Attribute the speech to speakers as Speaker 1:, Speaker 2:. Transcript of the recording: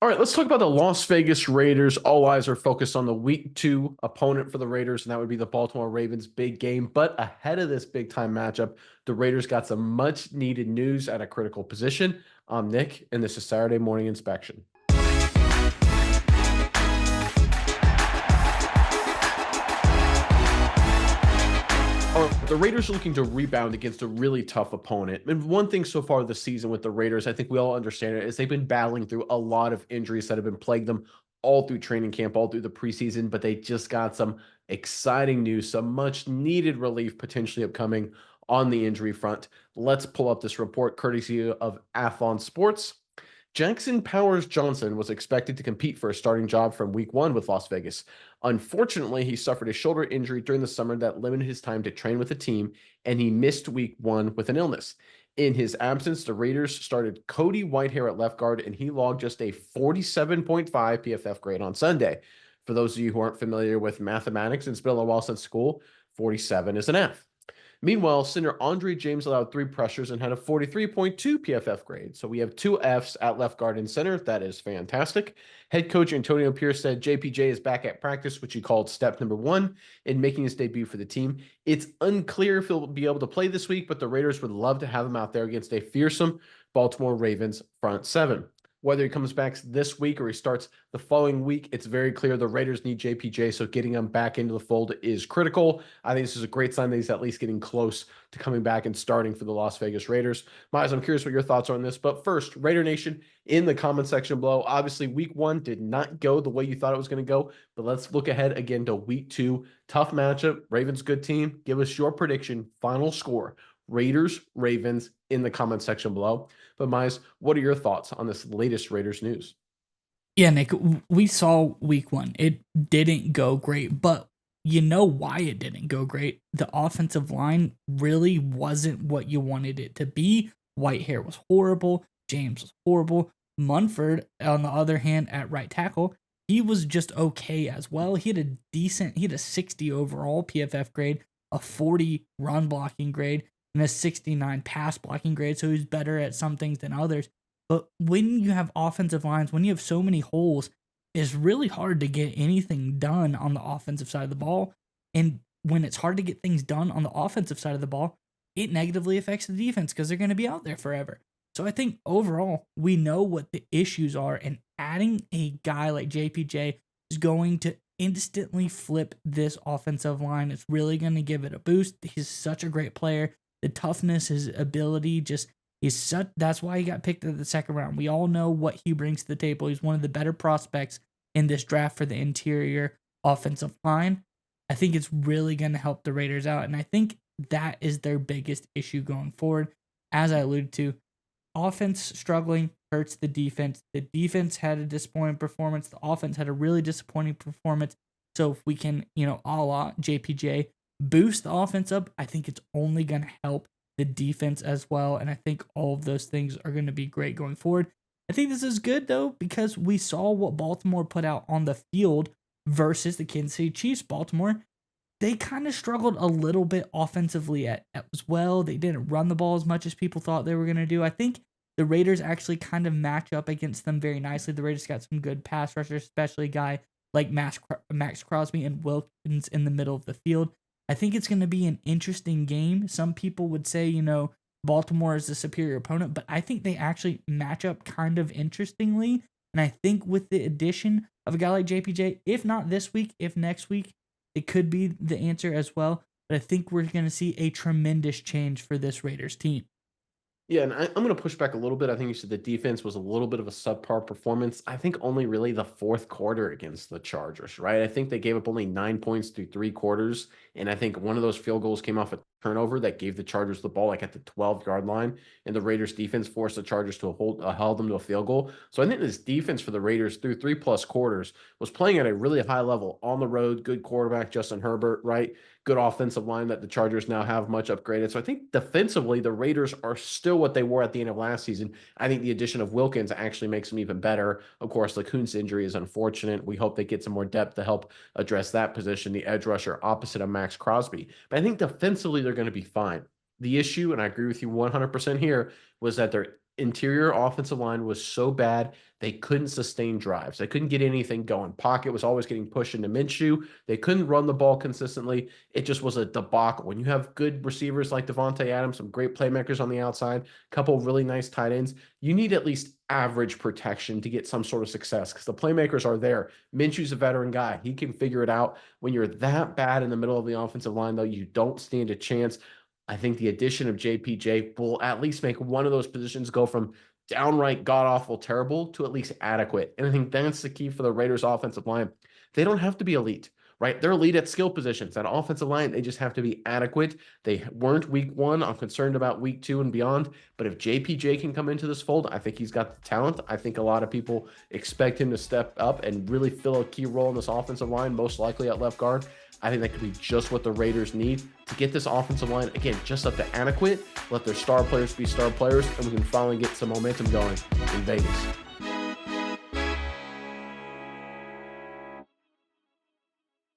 Speaker 1: All right, let's talk about the Las Vegas Raiders. All eyes are focused on the week two opponent for the Raiders, and that would be the Baltimore Ravens. Big game. But ahead of this big time matchup, the Raiders got some much needed news at a critical position. I'm Nick, and this is Saturday Morning Inspection. The Raiders are looking to rebound against a really tough opponent. And one thing so far this season with the Raiders, I think we all understand it, is they've been battling through a lot of injuries that have been plaguing them all through training camp, all through the preseason, but they just got some exciting news, some much needed relief potentially upcoming on the injury front. Let's pull up this report courtesy of Athlon Sports. Jackson Powers Johnson was expected to compete for a starting job from week one with Las Vegas. Unfortunately, he suffered a shoulder injury during the summer that limited his time to train with the team, and he missed week one with an illness. In his absence, the Raiders started Cody Whitehair at left guard, and he logged just a 47.5 PFF grade on Sunday. For those of you who aren't familiar with mathematics, it's been a while since school, 47 is an F. Meanwhile, center Andre James allowed three pressures and had a 43.2 PFF grade. So we have two Fs at left guard and center. That is fantastic. Head coach Antonio Pierce said JPJ is back at practice, which he called step number one in making his debut for the team. It's unclear if he'll be able to play this week, but the Raiders would love to have him out there against a fearsome Baltimore Ravens front seven. Whether he comes back this week or he starts the following week, it's very clear the Raiders need JPJ, so getting him back into the fold is critical. I think this is a great sign that he's at least getting close to coming back and starting for the Las Vegas Raiders. Miles, I'm curious what your thoughts are on this, but first, Raider Nation, in the comment section below. Obviously, week one did not go the way you thought it was going to go, but let's look ahead again to week two. Tough matchup, Ravens good team. Give us your prediction, final score. Raiders, Ravens in the comment section below. But Mize, what are your thoughts on this latest Raiders news?
Speaker 2: Yeah, Nick, we saw week one. It didn't go great, but you know why it didn't go great. The offensive line really wasn't what you wanted it to be. Whitehair was horrible. James was horrible. Munford, on the other hand, at right tackle, he was just okay as well. He had a 60 overall PFF grade, a 40 run blocking grade, and a 69 pass blocking grade. So he's better at some things than others. But when you have offensive lines, when you have so many holes, it's really hard to get anything done on the offensive side of the ball. And when it's hard to get things done on the offensive side of the ball, it negatively affects the defense because they're going to be out there forever. So I think overall, we know what the issues are, and adding a guy like JPJ is going to instantly flip this offensive line. It's really going to give it a boost. He's such a great player. The toughness, his ability, that's why he got picked at the second round. We all know what he brings to the table. He's one of the better prospects in this draft for the interior offensive line. I think it's really going to help the Raiders out, and I think that is their biggest issue going forward. As I alluded to, offense struggling hurts the defense. The defense had a disappointing performance. The offense had a really disappointing performance. So if we can, a la JPJ, boost the offense up, I think it's only going to help the defense as well. And I think all of those things are going to be great going forward. I think this is good, though, because we saw what Baltimore put out on the field versus the Kansas City Chiefs. Baltimore, they kind of struggled a little bit offensively as well. They didn't run the ball as much as people thought they were going to do. I think the Raiders actually kind of match up against them very nicely. The Raiders got some good pass rushers, especially a guy like Max Crosby and Wilkins in the middle of the field. I think it's going to be an interesting game. Some people would say, Baltimore is the superior opponent, but I think they actually match up kind of interestingly. And I think with the addition of a guy like JPJ, if not this week, if next week, it could be the answer as well. But I think we're going to see a tremendous change for this Raiders team.
Speaker 1: Yeah, and I'm going to push back a little bit. I think you said the defense was a little bit of a subpar performance. I think only really the fourth quarter against the Chargers, right? I think they gave up only 9 points through three quarters. And I think one of those field goals came off a turnover that gave the Chargers the ball like at the 12-yard line. And the Raiders defense forced the Chargers to held them to a field goal. So I think this defense for the Raiders through 3+ quarters was playing at a really high level on the road. Good quarterback, Justin Herbert, right? Good offensive line that the Chargers now have much upgraded. So I think defensively, the Raiders are still what they were at the end of last season. I think the addition of Wilkins actually makes them even better. Of course, the Kuntz injury is unfortunate. We hope they get some more depth to help address that position, the edge rusher opposite of Max Crosby. But I think defensively, they're going to be fine. The issue, and I agree with you 100% here, was that their interior offensive line was so bad they couldn't sustain drives. They couldn't get anything going. Pocket was always getting pushed into Minshew. They couldn't run the ball consistently. It just was a debacle. When you have good receivers like Devontae Adams, some great playmakers on the outside, a couple really nice tight ends, you need at least average protection to get some sort of success because the playmakers are there. Minshew's a veteran guy. He can figure it out. When you're that bad in the middle of the offensive line, though, you don't stand a chance. I think the addition of JPJ will at least make one of those positions go from downright god awful terrible to at least adequate. And I think that's the key for the Raiders offensive line. They don't have to be elite, right? They're elite at skill positions. That offensive line, they just have to be adequate. They weren't week one. I'm concerned about week two and beyond. But if JPJ can come into this fold, I think he's got the talent. I think a lot of people expect him to step up and really fill a key role in this offensive line, most likely at left guard. I think that could be just what the Raiders need to get this offensive line, again, just up to adequate, let their star players be star players, and we can finally get some momentum going in Vegas.